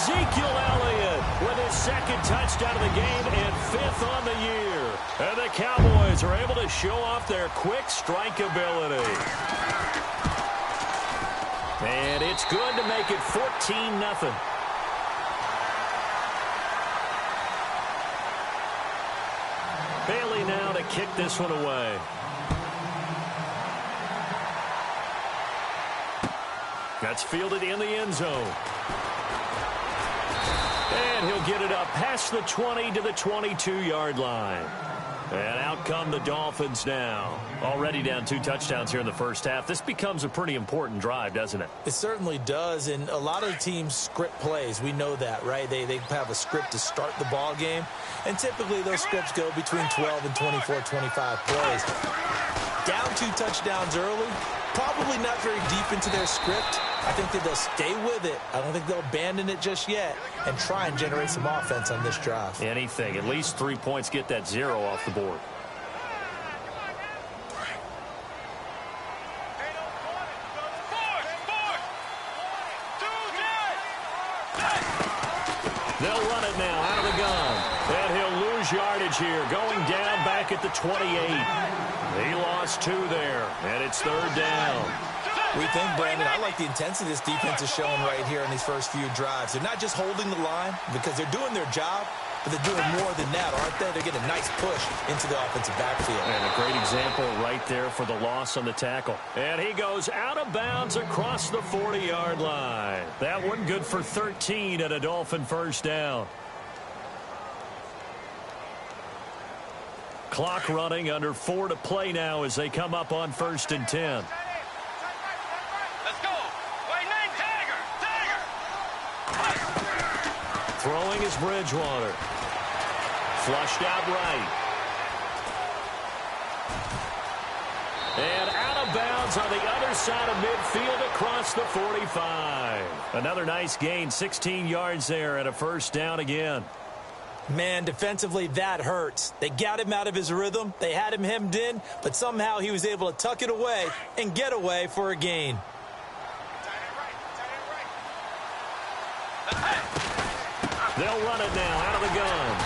Ezekiel Elliott with his second touchdown of the game and 5th on the year. And the Cowboys are able to show off their quick strike ability. And it's good to make it 14-0. Bailey now to kick this one away. That's fielded in the end zone. And he'll get it up past the 20 to the 22-yard line. And out come the Dolphins now. Already down 2 touchdowns here in the first half. This becomes a pretty important drive, doesn't it? It certainly does, and a lot of teams script plays. We know that, right? They have a script to start the ball game, and typically those scripts go between 12 and 24, 25 plays. Down 2 touchdowns early, probably not very deep into their script. I think that they'll stay with it. I don't think they'll abandon it just yet and try and generate some offense on this drive. Anything. At least 3 points, get that 0 off the board. They'll run it now out of the gun. And he'll lose yardage here. Going down back at the 28. He lost 2 there. And it's 3rd down. We think, Brandon, I like the intensity this defense is showing right here in these first few drives. They're not just holding the line because they're doing their job, but they're doing more than that, aren't they? They're getting a nice push into the offensive backfield. And a great example right there for the loss on the tackle. And he goes out of bounds across the 40-yard line. That one good for 13 at a Dolphin first down. Clock running, under 4 to play now as they come up on 1st and 10. Throwing is Bridgewater. Flushed out right. And out of bounds on the other side of midfield across the 45. Another nice gain, 16 yards there and a first down again. Man, defensively, that hurts. They got him out of his rhythm. They had him hemmed in, but somehow he was able to tuck it away and get away for a gain. They'll run it now out of the gun.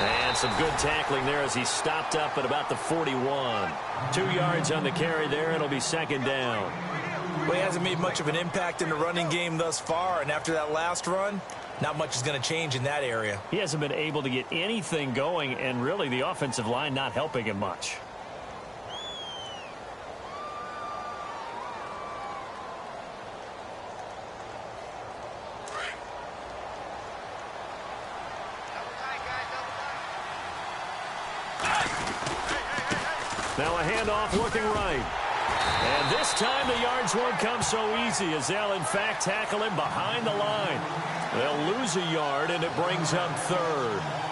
And some good tackling there as he stopped up at about the 41. 2 yards on the carry there. It'll be 2nd down. Well, he hasn't made much of an impact in the running game thus far, and after that last run, not much is going to change in that area. He hasn't been able to get anything going, and really the offensive line not helping him much. Now a handoff looking right. And this time the yards won't come so easy as they'll in fact tackle him behind the line. They'll lose a yard and it brings up 3rd.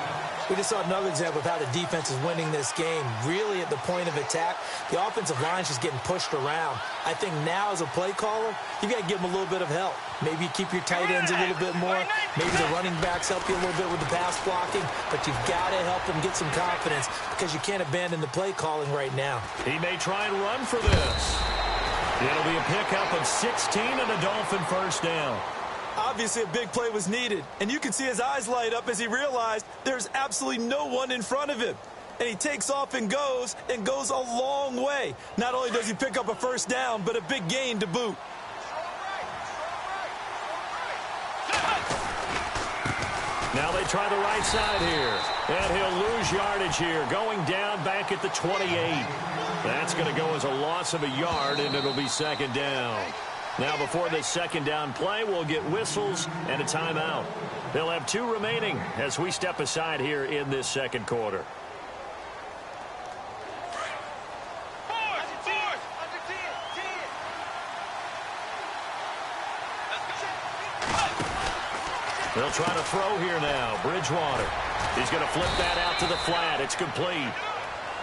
We just saw another example of how the defense is winning this game. Really at the point of attack, the offensive line's just getting pushed around. I think now as a play caller, you got to give them a little bit of help. Maybe you keep your tight ends a little bit more. Maybe the running backs help you a little bit with the pass blocking. But you've got to help them get some confidence because you can't abandon the play calling right now. He may try and run for this. It'll be a pickup of 16 and a Dolphin first down. Obviously, a big play was needed, and you can see his eyes light up as he realized there's absolutely no one in front of him. And he takes off and goes a long way. Not only does he pick up a first down, but a big gain to boot. Now they try the right side here, and he'll lose yardage here, going down back at the 28. That's going to go as a loss of a yard, and it'll be 2nd down. Now before this 2nd down play, we'll get whistles and a timeout. They'll have 2 remaining as we step aside here in this 2nd quarter. They'll try to throw here now. Bridgewater. He's going to flip that out to the flat. It's complete.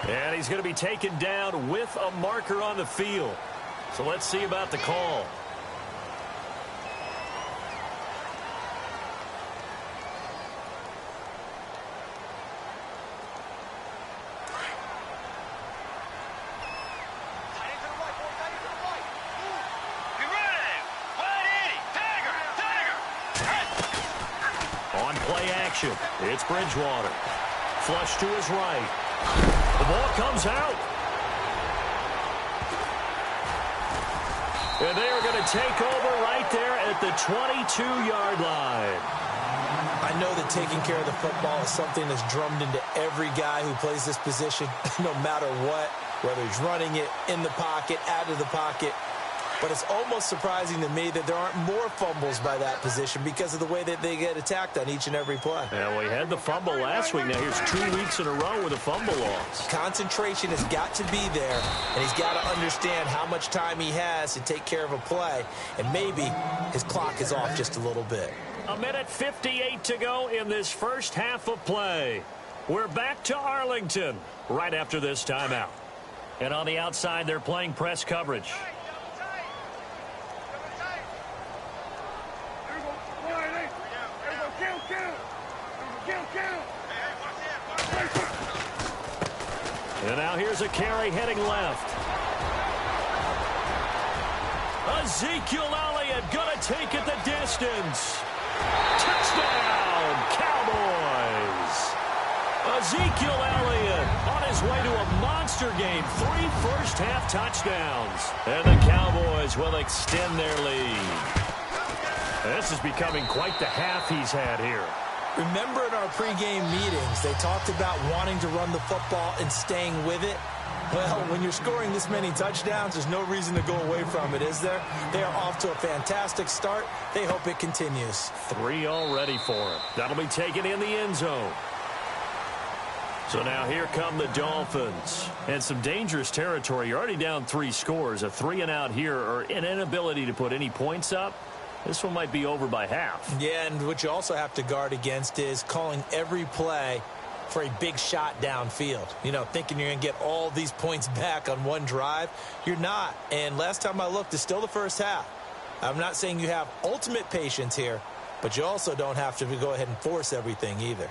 And he's going to be taken down with a marker on the field. So let's see about the call. action. It's Bridgewater. Flush to his right. The ball comes out. And they are going to take over right there at the 22-yard line. I know that taking care of the football is something that's drummed into every guy who plays this position, no matter what, whether he's running it, in the pocket, out of the pocket. But it's almost surprising to me that there aren't more fumbles by that position because of the way that they get attacked on each and every play. Yeah, we had the fumble last week. Now here's 2 weeks in a row with a fumble loss. Concentration has got to be there, and he's got to understand how much time he has to take care of a play, and maybe his clock is off just a little bit. 1:58 to go in this first half of play. We're back to Arlington right after this timeout. And on the outside, they're playing press coverage. And now here's a carry heading left. Ezekiel Elliott going to take it the distance. Touchdown, Cowboys. Ezekiel Elliott on his way to a monster game. 3 first-half touchdowns. And the Cowboys will extend their lead. This is becoming quite the half he's had here. Remember in our pregame meetings, they talked about wanting to run the football and staying with it? Well, when you're scoring this many touchdowns, there's no reason to go away from it, is there? They are off to a fantastic start. They hope it continues. 3 already for him. That'll be taken in the end zone. So now here come the Dolphins. And some dangerous territory. You're already down 3 scores. A 3-and-out here, or an inability to put any points up. This one might be over by half. Yeah, and what you also have to guard against is calling every play for a big shot downfield. You know, thinking you're going to get all these points back on one drive. You're not. And last time I looked, it's still the first half. I'm not saying you have ultimate patience here, but you also don't have to go ahead and force everything either.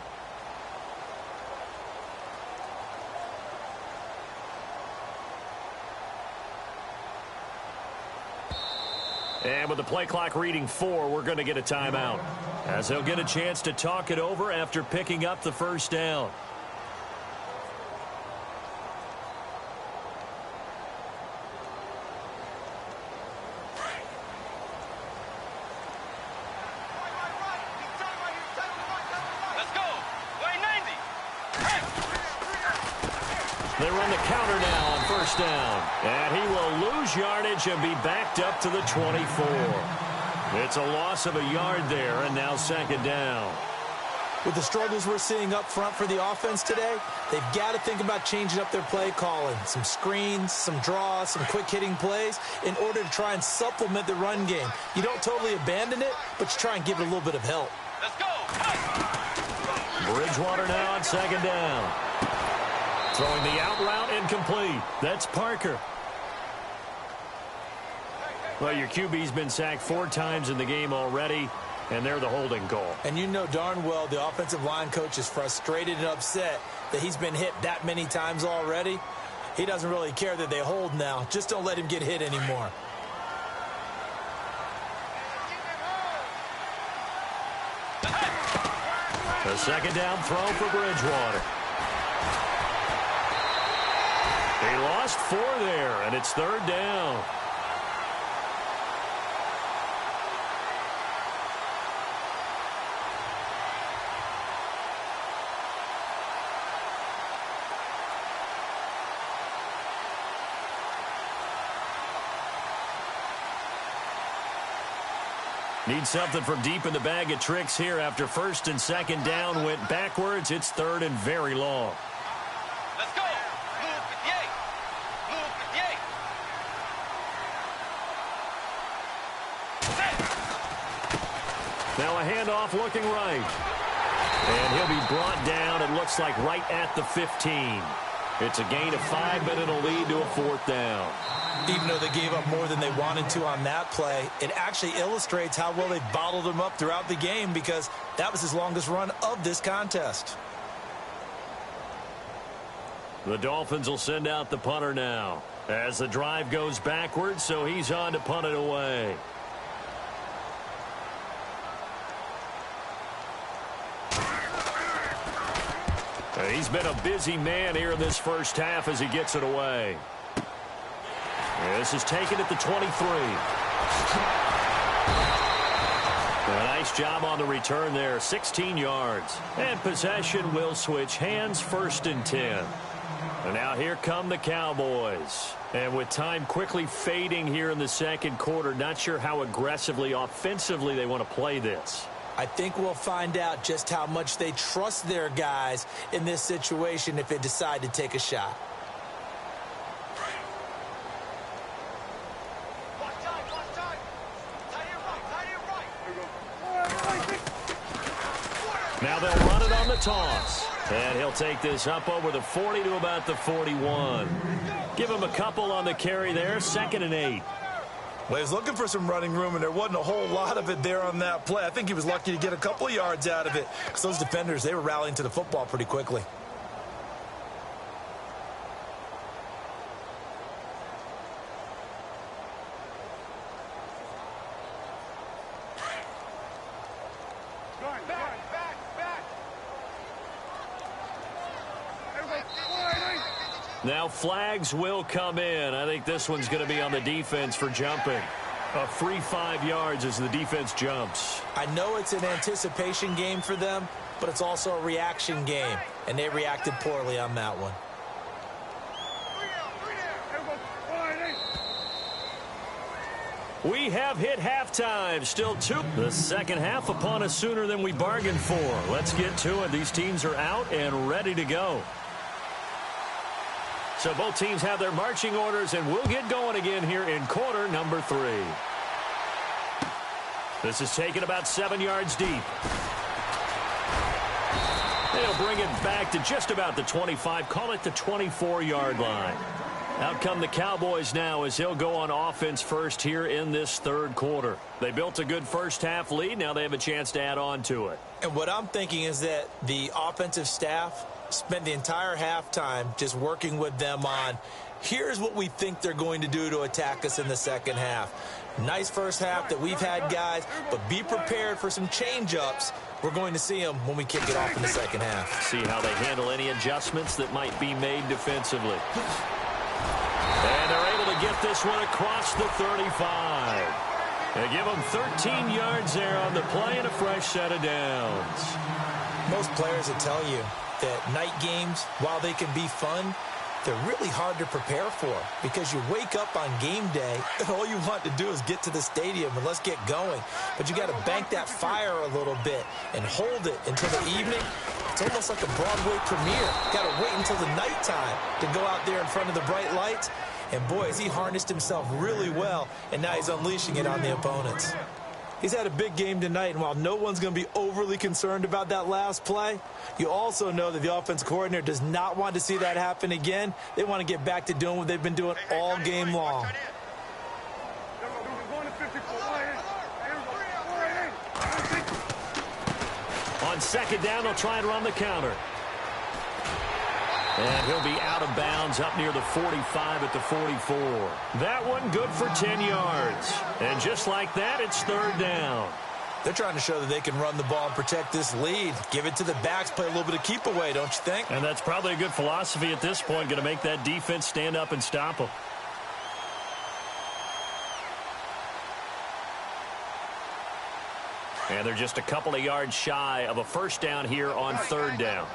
And with the play clock reading 4, we're going to get a timeout, as they'll get a chance to talk it over after picking up the first down. Let's go. Way 90. They run the counter now on first down. And he will lose yardage and be backed up to the 24. It's a loss of a yard there, and now second down. With the struggles we're seeing up front for the offense today, they've got to think about changing up their play calling. Some screens, some draws, some quick-hitting plays in order to try and supplement the run game. You don't totally abandon it, but you try and give it a little bit of help. Let's go. Bridgewater now on second down. Throwing the out route incomplete. That's Parker. Well, your QB's been sacked 4 times in the game already, and they're the holding call. And you know darn well the offensive line coach is frustrated and upset that he's been hit that many times already. He doesn't really care that they hold now. Just don't let him get hit anymore. A second down throw for Bridgewater. They lost 4 there, and it's third down. Need something from deep in the bag of tricks here after first and second down went backwards. It's third and very long. Let's go. Move 58. Move 58. Now a handoff looking right. And he'll be brought down, it looks like, right at the 15. It's a gain of 5, but it'll lead to a 4th down. Even though they gave up more than they wanted to on that play, it actually illustrates how well they bottled him up throughout the game, because that was his longest run of this contest. The Dolphins will send out the punter now as the drive goes backwards, so he's on to punt it away. He's been a busy man here in this first half as he gets it away. This is taken at the 23. A nice job on the return there, 16 yards. And possession will switch hands, 1st and 10. And now here come the Cowboys. And with time quickly fading here in the second quarter, not sure how aggressively, offensively they want to play this. I think we'll find out just how much they trust their guys in this situation if they decide to take a shot. Now they'll run it on the toss. And he'll take this up over the 40 to about the 41. Give him a couple on the carry there, 2nd and 8. Well, he was looking for some running room, and there wasn't a whole lot of it there on that play. I think he was lucky to get a couple of yards out of it because those defenders, they were rallying to the football pretty quickly. Now flags will come in. I think this one's going to be on the defense for jumping. A free 5 yards as the defense jumps. I know it's an anticipation game for them, but it's also a reaction game, and they reacted poorly on that one. We have hit halftime. Still 2. The second half upon us sooner than we bargained for. Let's get to it. These teams are out and ready to go. So both teams have their marching orders, and we'll get going again here in quarter number 3. This is taken about 7 yards deep. They'll bring it back to just about the 25, call it the 24-yard line. Out come the Cowboys now as he'll go on offense first here in this third quarter. They built a good first half lead. Now they have a chance to add on to it. And what I'm thinking is that the offensive staff spent the entire halftime just working with them on, here's what we think they're going to do to attack us in the second half. Nice first half that we've had, guys, but be prepared for some change-ups. We're going to see them when we kick it off in the second half. See how they handle any adjustments that might be made defensively. And they're able to get this one across the 35. They give them 13 yards there on the play and a fresh set of downs. Most players will tell you that night games, while they can be fun, they're really hard to prepare for because you wake up on game day and all you want to do is get to the stadium and let's get going. But you got to bank that fire a little bit and hold it until the evening. It's almost like a Broadway premiere. Got to wait until the nighttime to go out there in front of the bright lights. And boy, has he harnessed himself really well, and now he's unleashing it on the opponents. He's had a big game tonight, and while no one's going to be overly concerned about that last play, you also know that the offense coordinator does not want to see that happen again. They want to get back to doing what they've been doing all game long. On second down, they'll try and run the counter. And he'll be out of bounds up near the 45 at the 44. That one good for 10 yards. And just like that, it's third down. They're trying to show that they can run the ball and protect this lead. Give it to the backs, play a little bit of keep away, don't you think? And that's probably a good philosophy at this point, going to make that defense stand up and stop them. And they're just a couple of yards shy of a first down here on third down.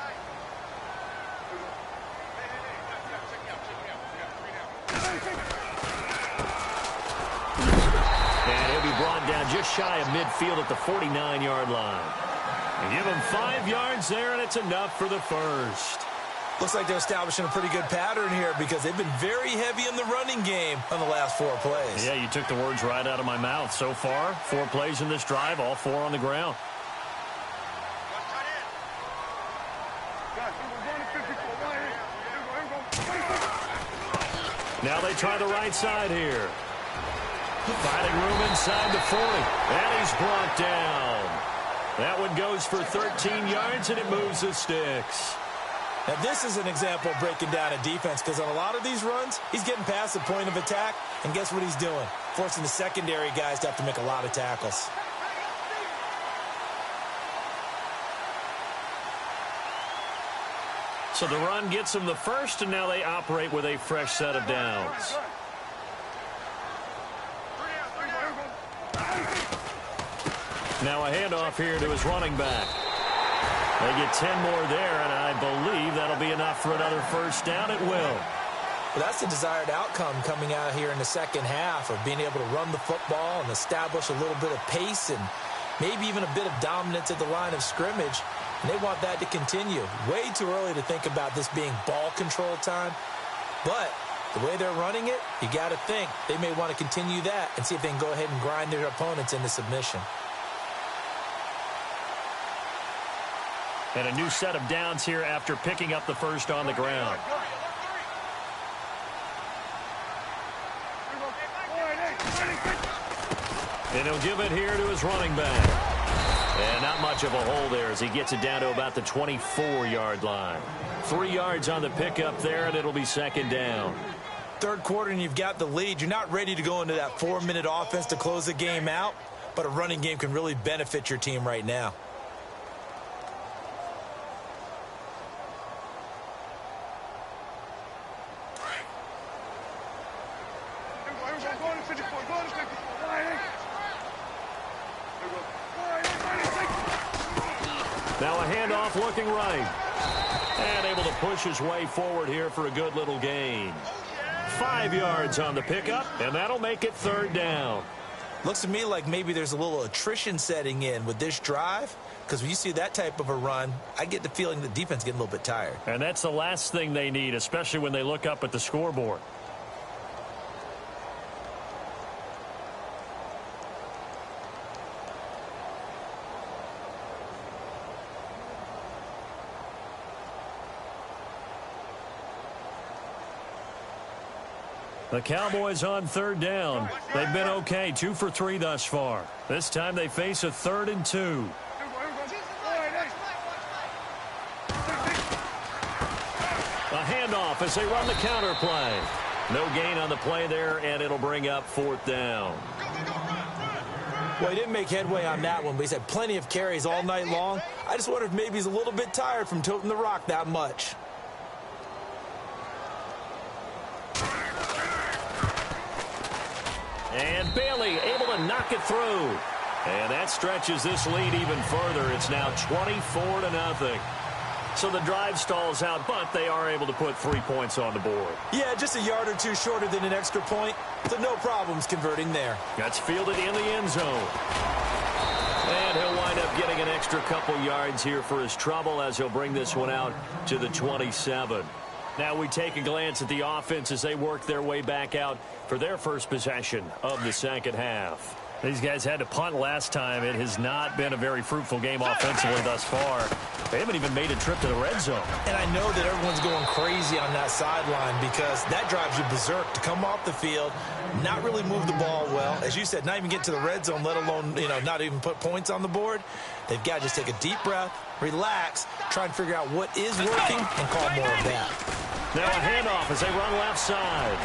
And he'll be brought down just shy of midfield at the 49-yard line. And give him 5 yards there, and it's enough for the first. Looks like they're establishing a pretty good pattern here because they've been very heavy in the running game on the last 4 plays. Yeah, you took the words right out of my mouth. So far, 4 plays in this drive, all 4 on the ground. Now they try the right side here. Finding room inside the 40. And he's brought down. That one goes for 13 yards, and it moves the sticks. Now, this is an example of breaking down a defense because on a lot of these runs, he's getting past the point of attack, and guess what he's doing? Forcing the secondary guys to have to make a lot of tackles. So the run gets them the first, and now they operate with a fresh set of downs. Now a handoff here to his running back. They get 10 more there, and I believe that'll be enough for another first down. It will. Well, that's the desired outcome coming out here in the second half of being able to run the football and establish a little bit of pace and maybe even a bit of dominance at the line of scrimmage. And they want that to continue. Way too early to think about this being ball control time. But the way they're running it, you got to think they may want to continue that and see if they can go ahead and grind their opponents into submission. And a new set of downs here after picking up the first on the ground. And he'll give it here to his running back. And not much of a hole there as he gets it down to about the 24-yard line. 3 yards on the pickup there, and it'll be second down. Third quarter, and you've got the lead. You're not ready to go into that 4-minute offense to close the game out, but a running game can really benefit your team right now. Now a handoff looking right. And able to push his way forward here for a good little gain. 5 yards on the pickup, and that'll make it third down. Looks to me like maybe there's a little attrition setting in with this drive, because when you see that type of a run, I get the feeling the defense getting a little bit tired. And that's the last thing they need, especially when they look up at the scoreboard. The Cowboys on third down. They've been okay, 2 for 3 thus far. This time they face a 3rd and 2. A handoff as they run the counter play. No gain on the play there, and it'll bring up 4th down. Well, he didn't make headway on that one, but he's had plenty of carries all night long. I just wonder if maybe he's a little bit tired from toting the rock that much. And Bailey able to knock it through. And that stretches this lead even further. It's now 24-0. So the drive stalls out, but they are able to put 3 points on the board. Yeah, just a yard or two shorter than an extra point. So no problems converting there. That's fielded in the end zone. And he'll wind up getting an extra couple yards here for his trouble as he'll bring this one out to the 27. Now we take a glance at the offense as they work their way back out for their first possession of the second half. These guys had to punt last time. It has not been a very fruitful game offensively thus far. They haven't even made a trip to the red zone. And I know that everyone's going crazy on that sideline because that drives you berserk to come off the field, not really move the ball well. As you said, not even get to the red zone, let alone, not even put points on the board. They've got to just take a deep breath, relax, try and figure out what is working and call more of that. Now a handoff as they run left side.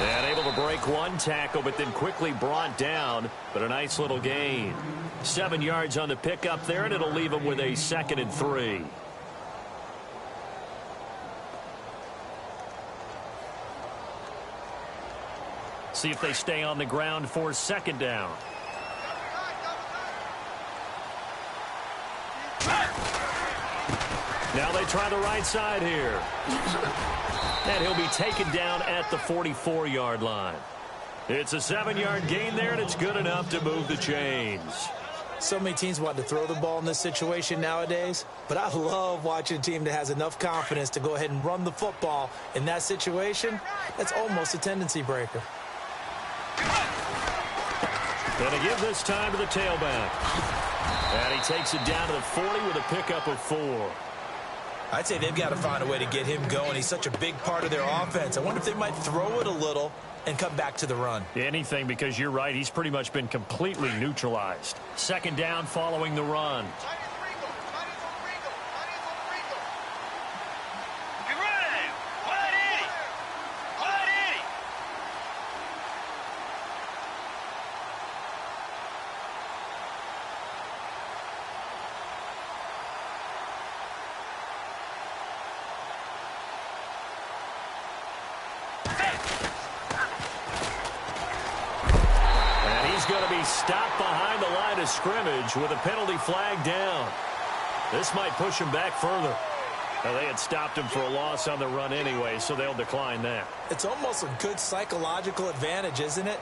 And able to break one tackle, but then quickly brought down. But a nice little gain. 7 yards on the pickup there, and it'll leave them with a 2nd and 3. See if they stay on the ground for 2nd down. Now they try the right side here. And he'll be taken down at the 44-yard line. It's a 7-yard gain there, and it's good enough to move the chains. So many teams want to throw the ball in this situation nowadays, but I love watching a team that has enough confidence to go ahead and run the football in that situation. That's almost a tendency breaker. Gonna give this time to the tailback. And he takes it down to the 40 with a pickup of 4. I'd say they've got to find a way to get him going. He's such a big part of their offense. I wonder if they might throw it a little and come back to the run. Anything, because you're right. He's pretty much been completely neutralized. 2nd down following the run. he's going to be stopped behind the line of scrimmage with a penalty flag down. This might push him back further. Well, they had stopped him for a loss on the run anyway, so they'll decline that. It's almost a good psychological advantage, isn't it?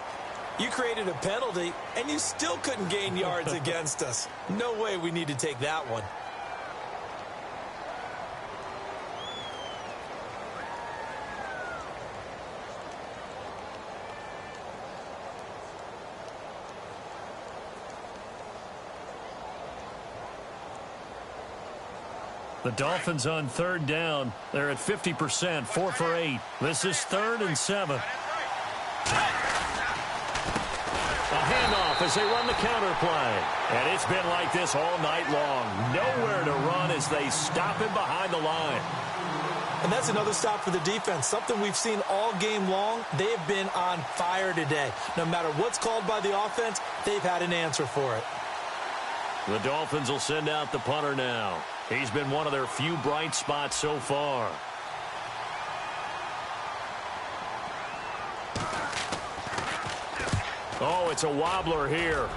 You created a penalty, and you still couldn't gain yards against us. No way we need to take that one. The Dolphins on third down. They're at 50%, 4 for 8. This is 3rd and 7. A handoff as they run the counter play. And it's been like this all night long. Nowhere to run as they stop him behind the line. And that's another stop for the defense. Something we've seen all game long. They have been on fire today. No matter what's called by the offense, they've had an answer for it. The Dolphins will send out the punter now. He's been one of their few bright spots so far. Oh, it's a wobbler here.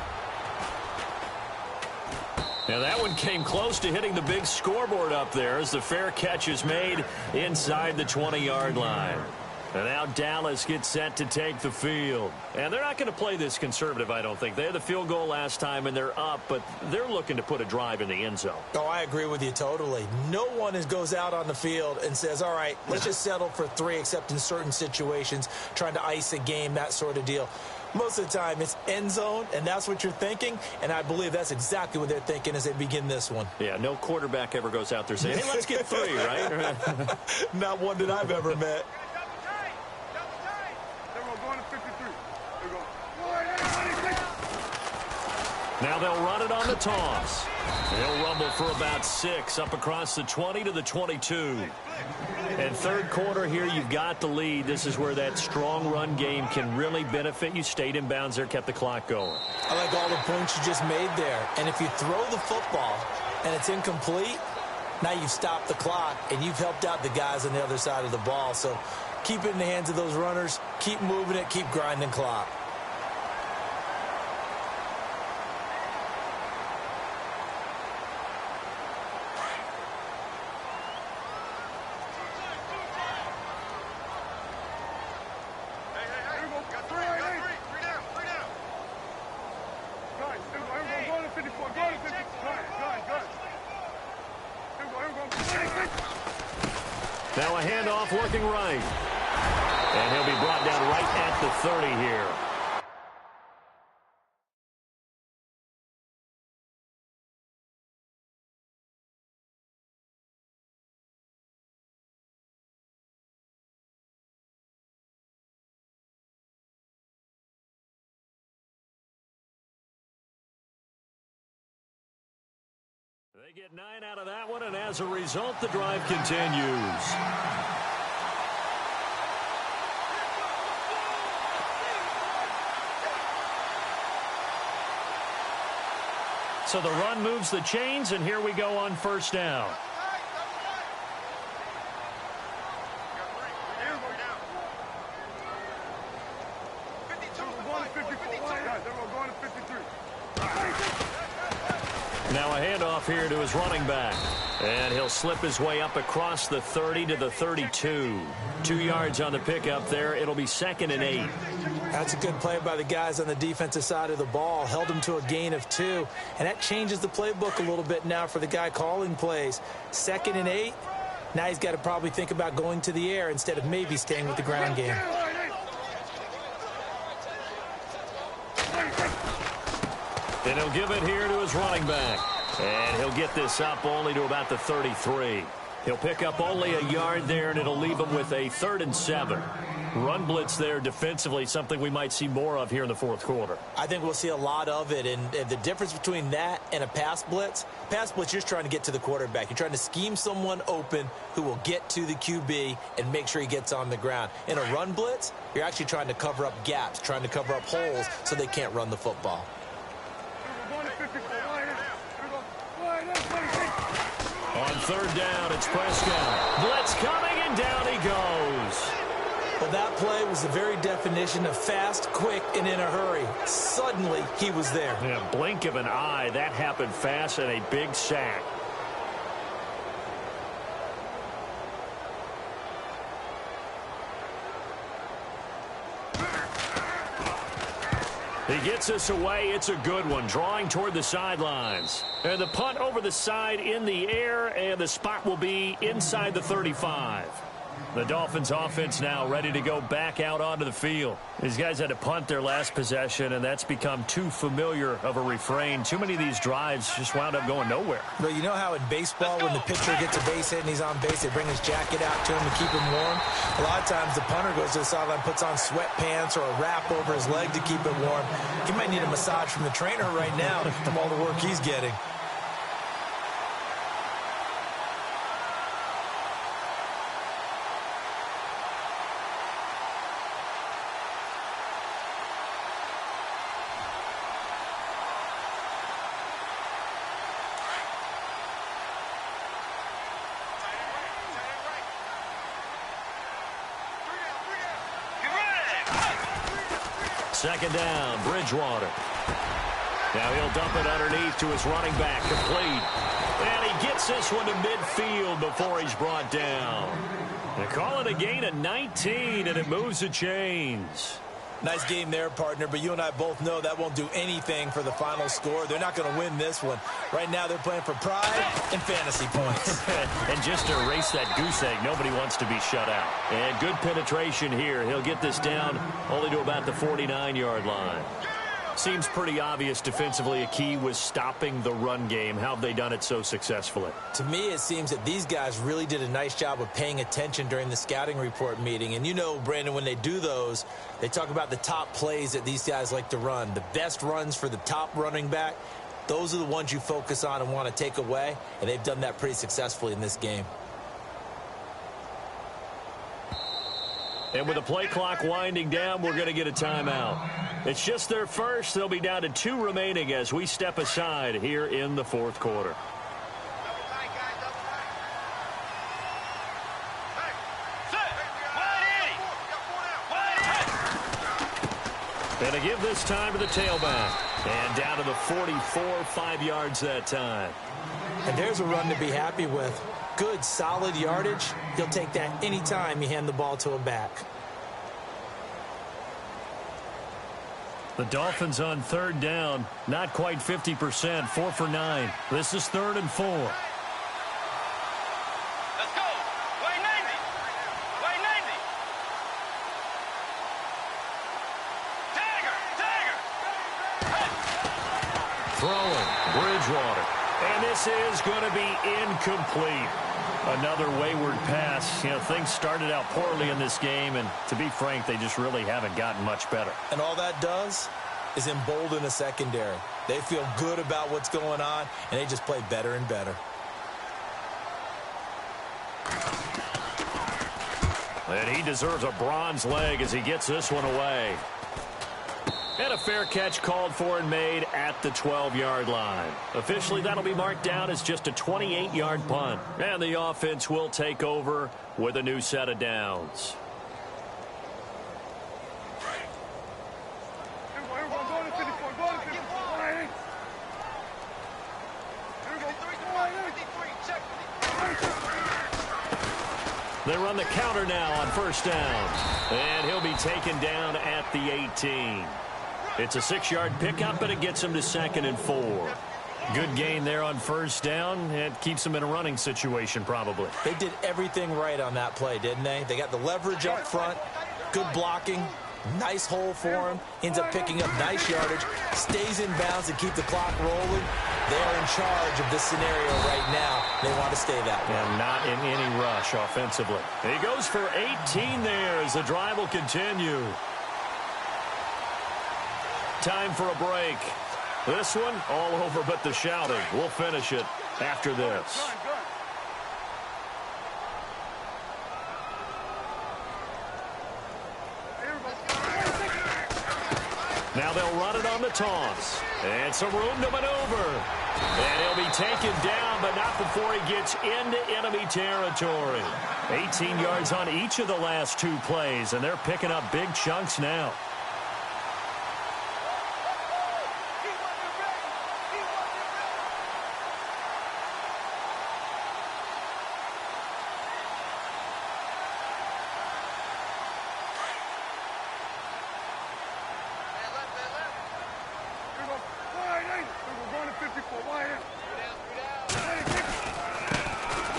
Now that one came close to hitting the big scoreboard up there as the fair catch is made inside the 20-yard line. And now Dallas gets set to take the field. And they're not going to play this conservative, I don't think. They had the field goal last time, and they're up, but they're looking to put a drive in the end zone. Oh, I agree with you totally. No one goes out on the field and says, all right, let's just settle for 3, except in certain situations, trying to ice a game, that sort of deal. Most of the time, it's end zone, and that's what you're thinking, and I believe that's exactly what they're thinking as they begin this one. Yeah, no quarterback ever goes out there saying, hey, let's get 3, right? Not one that I've ever met. Now they'll run it on the toss. They'll rumble for about 6 up across the 20 to the 22. And third quarter here, you've got the lead. This is where that strong run game can really benefit you. Stayed in bounds there, kept the clock going. I like all the points you just made there. And if you throw the football and it's incomplete, now you've stopped the clock and you've helped out the guys on the other side of the ball. So keep it in the hands of those runners. Keep moving it. Keep grinding clock. Now a handoff working right. And he'll be brought down right at the 30 here. They get 9 out of that one, and as a result, the drive continues. So the run moves the chains, and here we go on first down. Now a handoff here to his running back. And he'll slip his way up across the 30 to the 32. 2 yards on the pickup there. It'll be 2nd and 8. That's a good play by the guys on the defensive side of the ball. Held him to a gain of 2. And that changes the playbook a little bit now for the guy calling plays. 2nd and 8. Now he's got to probably think about going to the air instead of maybe staying with the ground game. And he'll give it here to his running back. And he'll get this up only to about the 33. He'll pick up only a yard there, and it'll leave him with a 3rd and 7. Run blitz there defensively, something we might see more of here in the fourth quarter. I think we'll see a lot of it, and the difference between that and a pass blitz, you're just trying to get to the quarterback. You're trying to scheme someone open who will get to the QB and make sure he gets on the ground. In a run blitz, you're actually trying to cover up gaps, trying to cover up holes so they can't run the football. On 3rd down, it's Prescott. Blitz coming, and down he goes. Well, that play was the very definition of fast, quick, and in a hurry. Suddenly, he was there. Yeah, blink of an eye, that happened fast, and a big sack. He gets us away. It's a good one, drawing toward the sidelines. And the punt over the side in the air, and the spot will be inside the 35. The Dolphins offense now ready to go back out onto the field. These guys had to punt their last possession, and that's become too familiar of a refrain. Too many of these drives just wound up going nowhere. But you know how in baseball, when the pitcher gets a base hit and he's on base, they bring his jacket out to him to keep him warm? A lot of times the punter goes to the sideline, puts on sweatpants or a wrap over his leg to keep it warm. He might need a massage from the trainer right now from all the work he's getting. Second down, Bridgewater. Now he'll dump it underneath to his running back, complete. And he gets this one to midfield before he's brought down. They call it a gain of 19, and it moves the chains. Nice game there, partner, but you and I both know that won't do anything for the final score. They're not going to win this one. Right now they're playing for pride and fantasy points. And just to erase that goose egg, nobody wants to be shut out. And good penetration here. He'll get this down only to about the 49-yard line. Seems pretty obvious defensively a key was stopping the run game. How have they done it so successfully? To me, it seems that these guys really did a nice job of paying attention during the scouting report meeting. And you know, Brandon, when they do those, they talk about the top plays that these guys like to run. The best runs for the top running back, those are the ones you focus on and want to take away. And they've done that pretty successfully in this game. And with the play clock winding down, we're going to get a timeout. It's just their first. They'll be down to 2 remaining as we step aside here in the fourth quarter. And to give this time to the tailback. And down to the 44, 5 yards that time. And there's a run to be happy with. Good, solid yardage. He'll take that anytime you hand the ball to a back. The Dolphins on third down, not quite 50%, 4 for 9. This is 3rd and 4. Let's go. Way 90. Way 90. Tagger. Throwing, Bridgewater. And this is going to be incomplete. Another wayward pass. You know, things started out poorly in this game, and to be frank, they just really haven't gotten much better. And all that does is embolden the secondary. They feel good about what's going on, and they just play better and better. And he deserves a bronze leg as he gets this one away. And a fair catch called for and made at the 12-yard line. Officially, that'll be marked down as just a 28-yard punt. And the offense will take over with a new set of downs. They run the counter now on first down. And he'll be taken down at the 18. It's a 6-yard pickup, but it gets him to 2nd and 4. Good gain there on first down. It keeps him in a running situation, probably. They did everything right on that play, didn't they? They got the leverage up front, good blocking, nice hole for him, ends up picking up nice yardage, stays in bounds to keep the clock rolling. They're in charge of this scenario right now. They want to stay that way. And not in any rush offensively. He goes for 18 there as the drive will continue. Time for a break. This one all over but the shouting. We'll finish it after this. Now they'll run it on the toss. And some room to maneuver. And he'll be taken down, but not before he gets into enemy territory. 18 yards on each of the last 2 plays, and they're picking up big chunks now.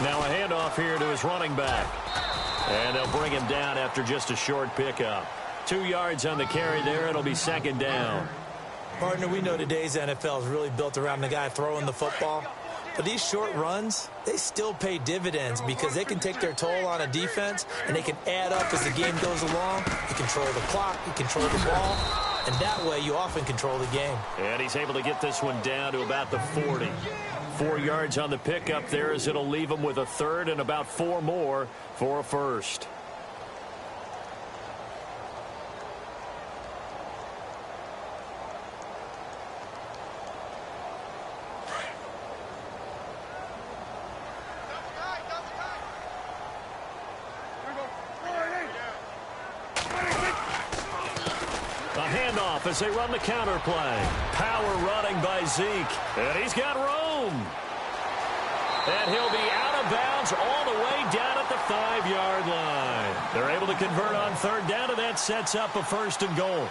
Now a handoff here to his running back. And they'll bring him down after just a short pickup. 2 yards on the carry there. It'll be second down. Partner, we know today's NFL is really built around the guy throwing the football. But these short runs, they still pay dividends because they can take their toll on a defense and they can add up as the game goes along. You control the clock, you control the ball, and that way you often control the game. And he's able to get this one down to about the 40. 4 yards on the pickup there as it'll leave him with a third and about 4 more for a first. As they run the counter play. Power running by Zeke. And he's got room. And he'll be out of bounds all the way down at the 5-yard line. They're able to convert on third down, and that sets up a first and goal.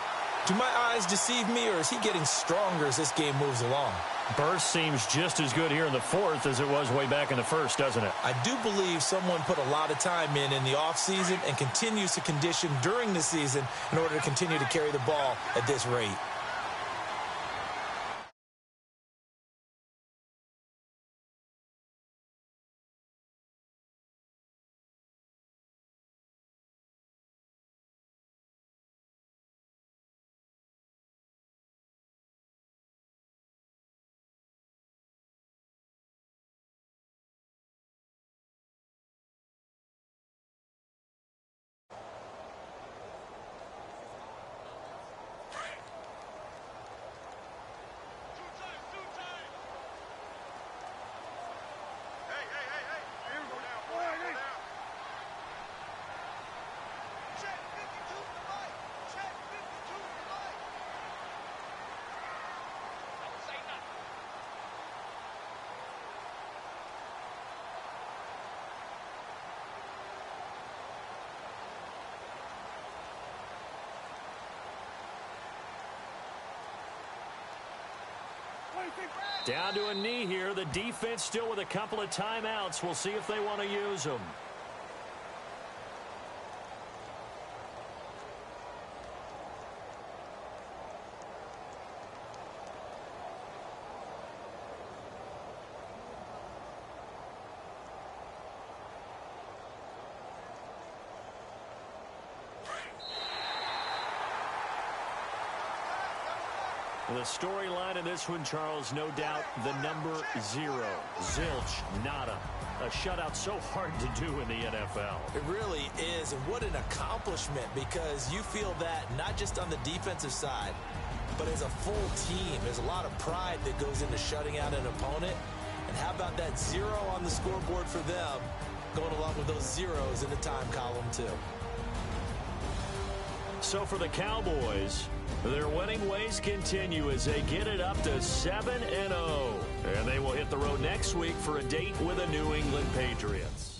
Do my eyes deceive me, or is he getting stronger as this game moves along? Burst seems just as good here in the fourth as it was way back in the first, doesn't it? I do believe someone put a lot of time in the offseason and continues to condition during the season in order to continue to carry the ball at this rate. Down to a knee here. The defense still with a couple of timeouts. We'll see if they want to use them. The storyline in this one, Charles, no doubt the number 0. Zilch, nada. A shutout so hard to do in the NFL. It really is, and what an accomplishment, because you feel that not just on the defensive side, but as a full team. There's a lot of pride that goes into shutting out an opponent. And how about that 0 on the scoreboard for them, going along with those zeros in the time column, too. So for the Cowboys, their winning ways continue as they get it up to 7-0. And they will hit the road next week for a date with the New England Patriots.